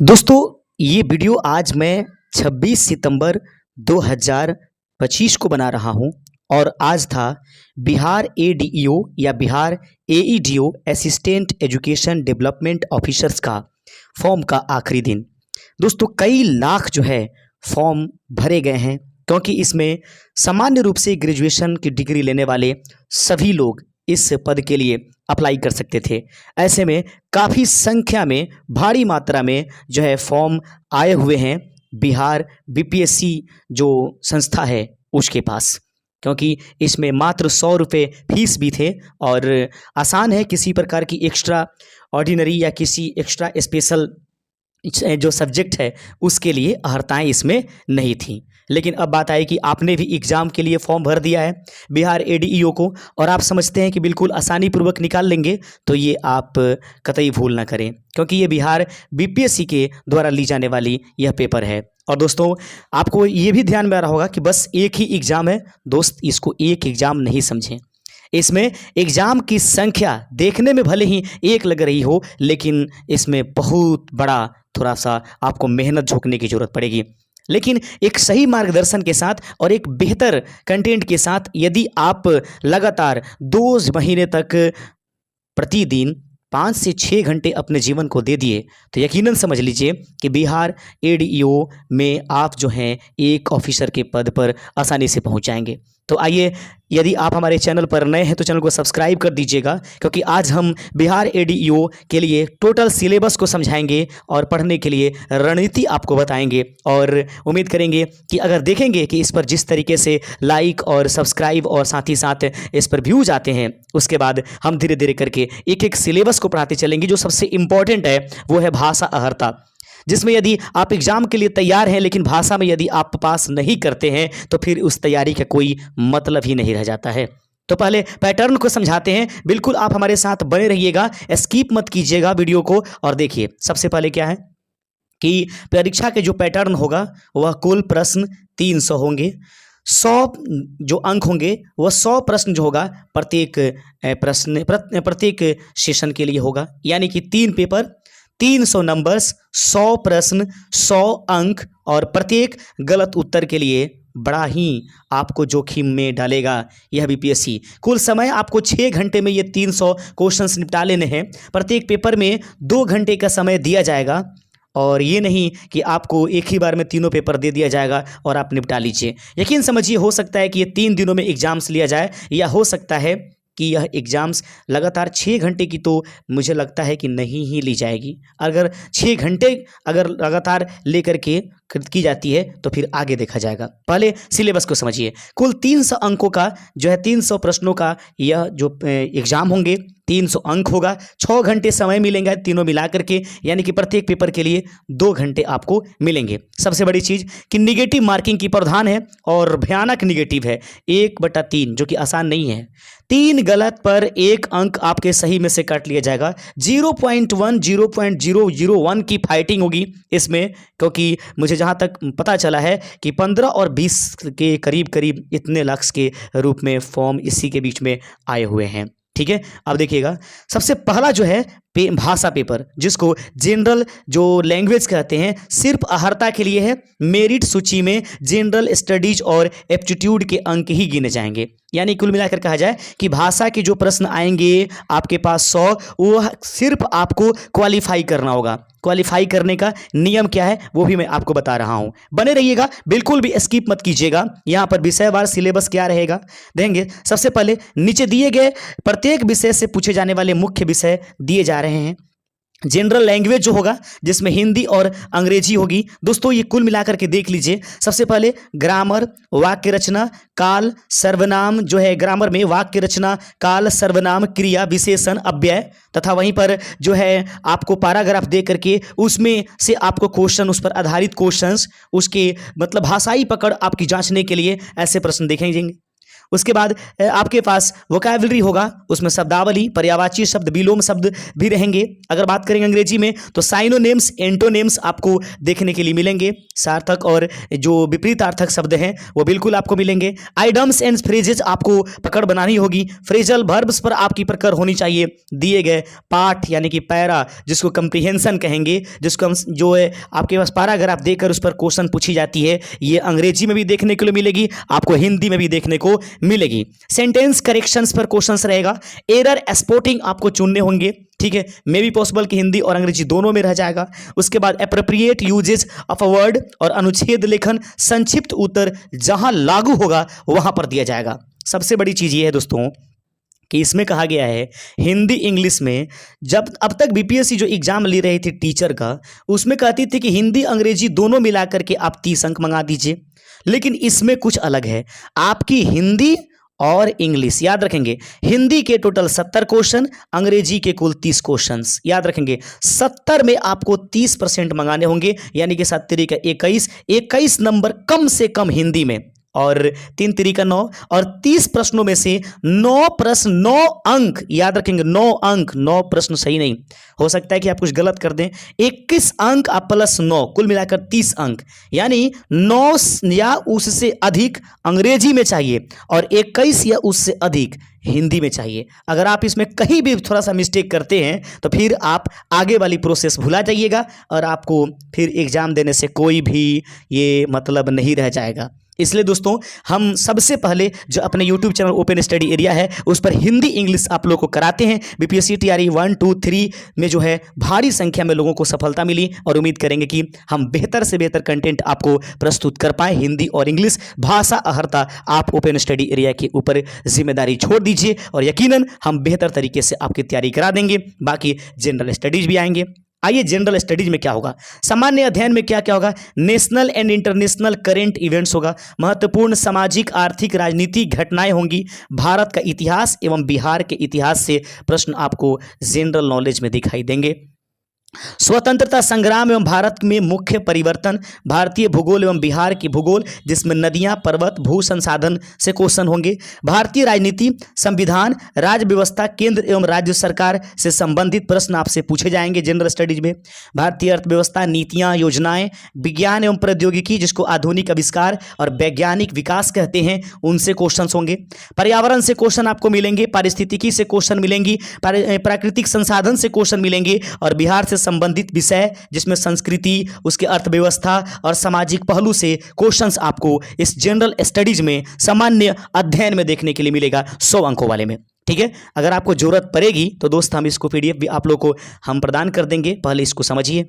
दोस्तों, ये वीडियो आज मैं 26 सितंबर 2025 को बना रहा हूँ और आज था बिहार एडीईओ या Bihar AEDO assistant education development officers का फॉर्म का आखिरी दिन। दोस्तों, कई लाख जो है फॉर्म भरे गए हैं क्योंकि इसमें सामान्य रूप से ग्रेजुएशन की डिग्री लेने वाले सभी लोग इस पद के लिए अप्लाई कर सकते थे। ऐसे में काफ़ी संख्या में भारी मात्रा में जो है फॉर्म आए हुए हैं बिहार बीपीएससी जो संस्था है उसके पास, क्योंकि इसमें मात्र 100 रुपये फीस भी थे और आसान है। किसी प्रकार की एक्स्ट्रा ऑर्डिनरी या किसी एक्स्ट्रा स्पेशल जो सब्जेक्ट है उसके लिए अहर्ताएँ इसमें नहीं थी। लेकिन अब बात आई कि आपने भी एग्ज़ाम के लिए फॉर्म भर दिया है बिहार एडीईओ को और आप समझते हैं कि बिल्कुल आसानी पूर्वक निकाल लेंगे, तो ये आप कतई भूल ना करें, क्योंकि ये बिहार बीपीएससी के द्वारा ली जाने वाली यह पेपर है। और दोस्तों, आपको ये भी ध्यान में आ रहा होगा कि बस एक ही एग्ज़ाम है। दोस्त, इसको एक एग्ज़ाम नहीं समझें। इसमें एग्ज़ाम की संख्या देखने में भले ही एक लग रही हो, लेकिन इसमें बहुत बड़ा थोड़ा सा आपको मेहनत झोंकने की ज़रूरत पड़ेगी। लेकिन एक सही मार्गदर्शन के साथ और एक बेहतर कंटेंट के साथ यदि आप लगातार 2 महीने तक प्रतिदिन 5 से 6 घंटे अपने जीवन को दे दिए तो यकीनन समझ लीजिए कि बिहार एडीईओ में आप जो हैं एक ऑफिसर के पद पर आसानी से पहुंच जाएंगे। तो आइए, यदि आप हमारे चैनल पर नए हैं तो चैनल को सब्सक्राइब कर दीजिएगा, क्योंकि आज हम बिहार एडीईओ के लिए टोटल सिलेबस को समझाएंगे और पढ़ने के लिए रणनीति आपको बताएंगे। और उम्मीद करेंगे कि अगर देखेंगे कि इस पर जिस तरीके से लाइक और सब्सक्राइब और साथ ही साथ इस पर व्यूज आते हैं, उसके बाद हम धीरे धीरे करके एक एक सिलेबस को पढ़ाते चलेंगे। जो सबसे इम्पॉर्टेंट है वो है भाषा अहर्ता, जिसमें यदि आप एग्ज़ाम के लिए तैयार हैं लेकिन भाषा में यदि आप पास नहीं करते हैं तो फिर उस तैयारी का कोई मतलब ही नहीं रह जाता है। तो पहले पैटर्न को समझाते हैं, बिल्कुल आप हमारे साथ बने रहिएगा, स्किप मत कीजिएगा वीडियो को। और देखिए, सबसे पहले क्या है कि परीक्षा के जो पैटर्न होगा वह कुल प्रश्न 300 होंगे। 100 जो अंक होंगे वह 100 प्रश्न जो होगा प्रत्येक सेशन के लिए होगा, यानी कि 3 पेपर, 300 नंबर्स, 100 प्रश्न, 100 अंक और प्रत्येक गलत उत्तर के लिए बड़ा ही आपको जोखिम में डालेगा यह बीपीएससी। कुल समय आपको 6 घंटे में ये 300 क्वेश्चंस निपटा लेने हैं। प्रत्येक पेपर में 2 घंटे का समय दिया जाएगा और ये नहीं कि आपको एक ही बार में तीनों पेपर दे दिया जाएगा और आप निपटा लीजिए। यकीन समझिए, हो सकता है कि ये 3 दिनों में एग्जाम्स लिया जाए, या हो सकता है कि यह एग्ज़ाम्स लगातार 6 घंटे की तो मुझे लगता है कि नहीं ही ली जाएगी। अगर 6 घंटे अगर लगातार लेकर के की जाती है तो फिर आगे देखा जाएगा। पहले सिलेबस को समझिए। कुल 300 अंकों का जो है 300 प्रश्नों का यह जो एग्ज़ाम होंगे, 300 अंक होगा। 6 घंटे समय मिलेंगे तीनों मिला करके, यानी कि प्रत्येक पेपर के लिए 2 घंटे आपको मिलेंगे। सबसे बड़ी चीज़ कि निगेटिव मार्किंग की प्रावधान है और भयानक निगेटिव है, 1/3, जो कि आसान नहीं है। 3 गलत पर 1 अंक आपके सही में से काट लिया जाएगा। 0.1 0.001 की फाइटिंग होगी इसमें, क्योंकि मुझे जहाँ तक पता चला है कि 15 और 20 के करीब करीब इतने लाख के रूप में फॉर्म इसी के बीच में आए हुए हैं। ठीक है, अब देखिएगा, सबसे पहला जो है भाषा पेपर, जिसको जनरल जो लैंग्वेज कहते हैं, सिर्फ अहर्ता के लिए है। मेरिट सूची में जनरल स्टडीज और एप्टीट्यूड के अंक ही गिने जाएंगे, यानी कुल मिलाकर कहा जाए कि भाषा के जो प्रश्न आएंगे आपके पास 100, वो सिर्फ आपको क्वालिफाई करना होगा। क्वालिफाई करने का नियम क्या है वो भी मैं आपको बता रहा हूं, बने रहिएगा, बिल्कुल भी स्किप मत कीजिएगा। यहां पर विषयवार सिलेबस क्या रहेगा देंगे। सबसे पहले नीचे दिए गए प्रत्येक विषय से पूछे जाने वाले मुख्य विषय दिए जा रहे हैं। जनरल लैंग्वेज जो होगा, जिसमें हिंदी और अंग्रेजी होगी। दोस्तों, ये कुल मिलाकर के देख लीजिए। सबसे पहले ग्रामर, वाक्य रचना, काल, सर्वनाम जो है ग्रामर में वाक्य रचना, काल, सर्वनाम, क्रिया, विशेषण, अव्यय, तथा वहीं पर जो है आपको पैराग्राफ दे करके उसमें से आपको क्वेश्चन, उस पर आधारित क्वेश्चंस, उसके मतलब भाषाई पकड़ आपकी जांचने के लिए ऐसे प्रश्न देखेंगे। उसके बाद आपके पास वोकैबुलरी होगा, उसमें शब्दावली, पर्यायवाची शब्द, विलोम शब्द भी रहेंगे। अगर बात करेंगे अंग्रेजी में तो साइनोनिम्स, एंटोनिम्स आपको देखने के लिए मिलेंगे। सार्थक और जो विपरीतार्थक शब्द हैं वो बिल्कुल आपको मिलेंगे। आइडम्स एंड फ्रेजेस आपको पकड़ बनानी होगी। फ्रेजल वर्ब्स पर आपकी पकड़ होनी चाहिए। दिए गए पाठ यानी कि पैरा, जिसको कंप्रीहेंशन कहेंगे, जिसको हम जो है आपके पास पैराग्राफ देकर उस पर क्वेश्चन पूछी जाती है, ये अंग्रेजी में भी देखने के लिए मिलेगी, आपको हिंदी में भी देखने को मिलेगी। सेंटेंस करेक्शंस पर क्वेश्चंस रहेगा। एरर स्पॉटिंग आपको चुनने होंगे, ठीक है। मे भी पॉसिबल कि हिंदी और अंग्रेजी दोनों में रह जाएगा। उसके बाद appropriate uses of a word और अनुच्छेद लेखन, संक्षिप्त उत्तर जहां लागू होगा वहां पर दिया जाएगा। सबसे बड़ी चीज ये है दोस्तों कि इसमें कहा गया है हिंदी इंग्लिश में, जब अब तक बीपीएससी जो एग्जाम ले रही थी टीचर का, उसमें कहती थी कि हिंदी अंग्रेजी दोनों मिला करके आप 30 अंक मंगा दीजिए, लेकिन इसमें कुछ अलग है। आपकी हिंदी और इंग्लिश याद रखेंगे, हिंदी के टोटल 70 क्वेश्चन, अंग्रेजी के कुल 30 क्वेश्चंस याद रखेंगे। 70 में आपको 30% मंगाने होंगे, यानी कि 7 तरीका 21 नंबर कम से कम हिंदी में, और 3 तरीका 9, और 30 प्रश्नों में से 9 प्रश्न 9 अंक याद रखेंगे। 9 अंक, 9 प्रश्न सही नहीं हो सकता है कि आप कुछ गलत कर दें। 21 अंक आप प्लस 9, कुल मिलाकर 30 अंक, यानी 9 या उससे अधिक अंग्रेजी में चाहिए और 21 या उससे अधिक हिंदी में चाहिए। अगर आप इसमें कहीं भी थोड़ा सा मिस्टेक करते हैं तो फिर आप आगे वाली प्रोसेस भुला जाइएगा और आपको फिर एग्जाम देने से कोई भी ये मतलब नहीं रह जाएगा। इसलिए दोस्तों हम सबसे पहले जो अपने YouTube channel open study area है उस पर हिंदी इंग्लिश आप लोगों को कराते हैं। बीपीएससी तैयारी 1 2 3 में जो है भारी संख्या में लोगों को सफलता मिली, और उम्मीद करेंगे कि हम बेहतर से बेहतर कंटेंट आपको प्रस्तुत कर पाएँ। हिंदी और इंग्लिश भाषा अहर्ता आप ओपन स्टडी एरिया के ऊपर जिम्मेदारी छोड़ दीजिए और यकीनन हम बेहतर तरीके से आपकी तैयारी करा देंगे। बाकी जनरल स्टडीज भी आएंगे। आइए जनरल स्टडीज में क्या होगा, सामान्य अध्ययन में क्या क्या होगा। National and international current events होगा, महत्वपूर्ण सामाजिक आर्थिक राजनीतिक घटनाएं होंगी, भारत का इतिहास एवं बिहार के इतिहास से प्रश्न आपको जनरल नॉलेज में दिखाई देंगे। स्वतंत्रता संग्राम एवं भारत में मुख्य परिवर्तन, भारतीय भूगोल एवं बिहार की भूगोल, जिसमें नदियां, पर्वत, भू संसाधन से क्वेश्चन होंगे। भारतीय राजनीति, संविधान, राज्य व्यवस्था, केंद्र एवं राज्य सरकार से संबंधित प्रश्न आपसे पूछे जाएंगे जनरल स्टडीज में। भारतीय अर्थव्यवस्था, नीतियां, योजनाएं, विज्ञान एवं प्रौद्योगिकी, जिसको आधुनिक आविष्कार और वैज्ञानिक विकास कहते हैं, उनसे क्वेश्चन होंगे। पर्यावरण से क्वेश्चन आपको मिलेंगे, पारिस्थितिकी से क्वेश्चन मिलेंगी, प्राकृतिक संसाधन से क्वेश्चन मिलेंगे, और बिहार से संबंधित विषय जिसमें संस्कृति, उसके अर्थव्यवस्था और सामाजिक पहलू से क्वेश्चंस आपको इस जनरल स्टडीज में सामान्य अध्ययन में देखने के लिए मिलेगा 100 अंकों वाले में। ठीक है, अगर आपको जरूरत पड़ेगी तो दोस्त हम इसको पीडीएफ भी आप लोग को हम प्रदान कर देंगे, पहले इसको समझिए।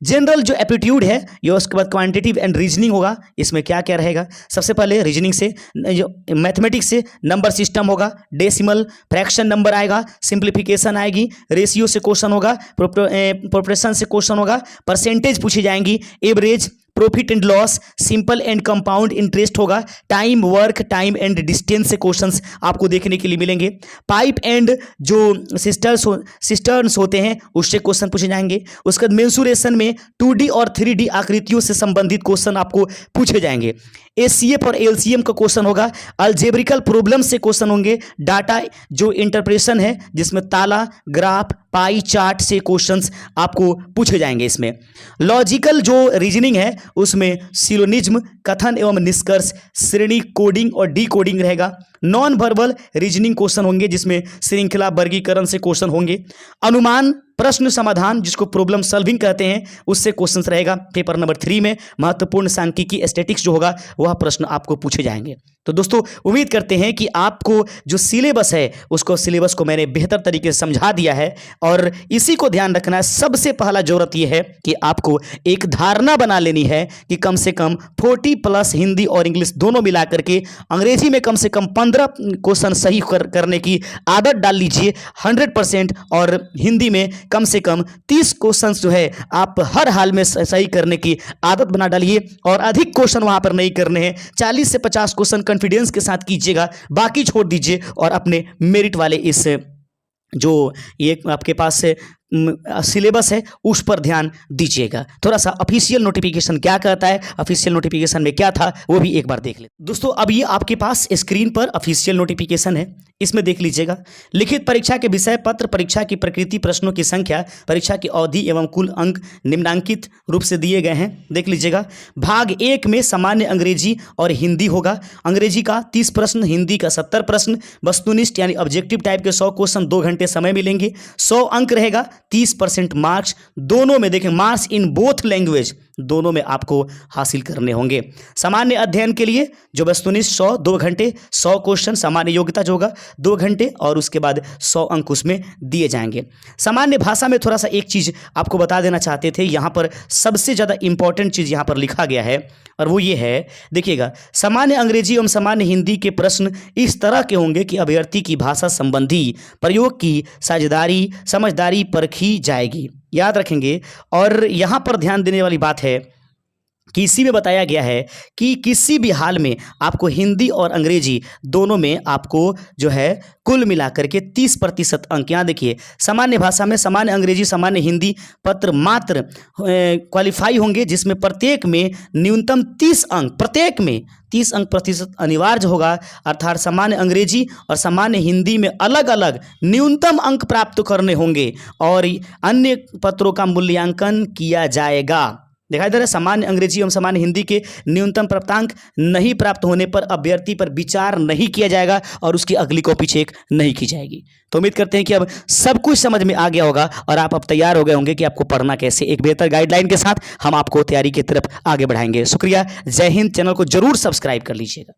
जनरल जो एप्टीट्यूड है ये, उसके बाद क्वांटिटेटिव एंड रीजनिंग होगा। इसमें क्या क्या रहेगा, सबसे पहले रीजनिंग से जो मैथमेटिक्स से नंबर सिस्टम होगा, डेसिमल फ्रैक्शन नंबर आएगा, सिंप्लीफिकेशन आएगी, रेशियो से क्वेश्चन होगा, प्रोपोर्शन से क्वेश्चन होगा, परसेंटेज पूछी जाएंगी, average, profit and loss, simple and compound interest होगा, time, work, time and distance से क्वेश्चंस आपको देखने के लिए मिलेंगे। पाइप एंड जो सिस्टर्न्स होते हैं उससे क्वेश्चन पूछे जाएंगे। उसके बाद मेंसुरेशन में 2D और 3D आकृतियों से संबंधित क्वेश्चन आपको पूछे जाएंगे। एचसीएफ और एलसीएम का क्वेश्चन होगा, अलजेब्रिकल प्रॉब्लम से क्वेश्चन होंगे, डाटा जो इंटरप्रेशन है जिसमें ताला, ग्राफ, पाई चार्ट से क्वेश्चंस आपको पूछे जाएंगे। इसमें लॉजिकल जो रीजनिंग है उसमें सिलोनिज्म, कथन एवं निष्कर्ष, श्रेणी, कोडिंग और डिकोडिंग रहेगा। नॉन वर्बल रीजनिंग क्वेश्चन होंगे जिसमें श्रृंखला, वर्गीकरण से क्वेश्चन होंगे। अनुमान, प्रश्न समाधान जिसको प्रॉब्लम सॉल्विंग कहते हैं उससे क्वेश्चंस रहेगा। पेपर नंबर 3 में महत्वपूर्ण सांख्यिकी स्टैटिक्स जो होगा वह प्रश्न आपको पूछे जाएंगे। तो दोस्तों उम्मीद करते हैं कि आपको जो सिलेबस है उसको सिलेबस को मैंने बेहतर तरीके से समझा दिया है, और इसी को ध्यान रखना है। सबसे पहला जरूरत यह है कि आपको एक धारणा बना लेनी है कि कम से कम 40+ हिंदी और इंग्लिश दोनों मिलाकर के अंग्रेजी में कम से कम 15 क्वेश्चन सही करने की आदत डाल लीजिए 100%, और हिंदी में कम से कम 30 क्वेश्चन जो है आप हर हाल में सही करने की आदत बना डालिए, और अधिक क्वेश्चन वहां पर नहीं करने हैं। 40 से 50 क्वेश्चन कॉन्फिडेंस के साथ कीजिएगा, बाकी छोड़ दीजिए और अपने मेरिट वाले इस जो ये आपके पास सिलेबस है उस पर ध्यान दीजिएगा। थोड़ा सा ऑफिशियल नोटिफिकेशन क्या कहता है, ऑफिशियल नोटिफिकेशन में क्या था वो भी एक बार देख ले दोस्तों। अब ये आपके पास स्क्रीन पर ऑफिशियल नोटिफिकेशन है, इसमें देख लीजिएगा। लिखित परीक्षा के विषय पत्र, परीक्षा की प्रकृति, प्रश्नों की संख्या, परीक्षा की अवधि एवं कुल अंक निम्नांकित रूप से दिए गए हैं, देख लीजिएगा। भाग 1 में सामान्य अंग्रेजी और हिंदी होगा। अंग्रेजी का 30 प्रश्न, हिंदी का 70 प्रश्न, वस्तुनिष्ठ यानी ऑब्जेक्टिव टाइप के 100 क्वेश्चन, 2 घंटे समय मिलेंगे, 100 अंक रहेगा, 30% मार्क्स दोनों में। देखें, मार्क्स इन बोथ लैंग्वेज दोनों में आपको हासिल करने होंगे। सामान्य अध्ययन के लिए जो वस्तुनिष्ठ 100, 2 घंटे, 100 क्वेश्चन, सामान्य योग्यता जो होगा 2 घंटे और उसके बाद 100 अंक उसमें दिए जाएंगे। सामान्य भाषा में थोड़ा सा एक चीज़ आपको बता देना चाहते थे, यहाँ पर सबसे ज़्यादा इंपॉर्टेंट चीज़ यहाँ पर लिखा गया है और वो ये है, देखिएगा, सामान्य अंग्रेजी एवं सामान्य हिंदी के प्रश्न इस तरह के होंगे कि अभ्यर्थी की भाषा संबंधी प्रयोग की साझेदारी समझदारी परखी जाएगी, याद रखेंगे। और यहाँ पर ध्यान देने वाली बात है कि इसी में बताया गया है कि किसी भी हाल में आपको हिंदी और अंग्रेजी दोनों में आपको जो है कुल मिलाकर के 30% अंक, यहाँ देखिए, सामान्य भाषा में सामान्य अंग्रेजी सामान्य हिंदी पत्र मात्र क्वालिफाई होंगे, जिसमें प्रत्येक में न्यूनतम 30 अंक, प्रत्येक में 30 अंक प्रतिशत अनिवार्य होगा। अर्थात सामान्य अंग्रेजी और सामान्य हिंदी में अलग अलग न्यूनतम अंक प्राप्त करने होंगे और अन्य पत्रों का मूल्यांकन किया जाएगा। दिखाई दे रहा है, सामान्य अंग्रेजी एवं सामान्य हिंदी के न्यूनतम प्राप्तांक नहीं प्राप्त होने पर अभ्यर्थी पर विचार नहीं किया जाएगा और उसकी अगली कॉपी चेक नहीं की जाएगी। तो उम्मीद करते हैं कि अब सब कुछ समझ में आ गया होगा और आप अब तैयार हो गए होंगे कि आपको पढ़ना कैसे। एक बेहतर गाइडलाइन के साथ हम आपको तैयारी की तरफ आगे बढ़ाएंगे। शुक्रिया, जय हिंद। चैनल को जरूर सब्सक्राइब कर लीजिएगा।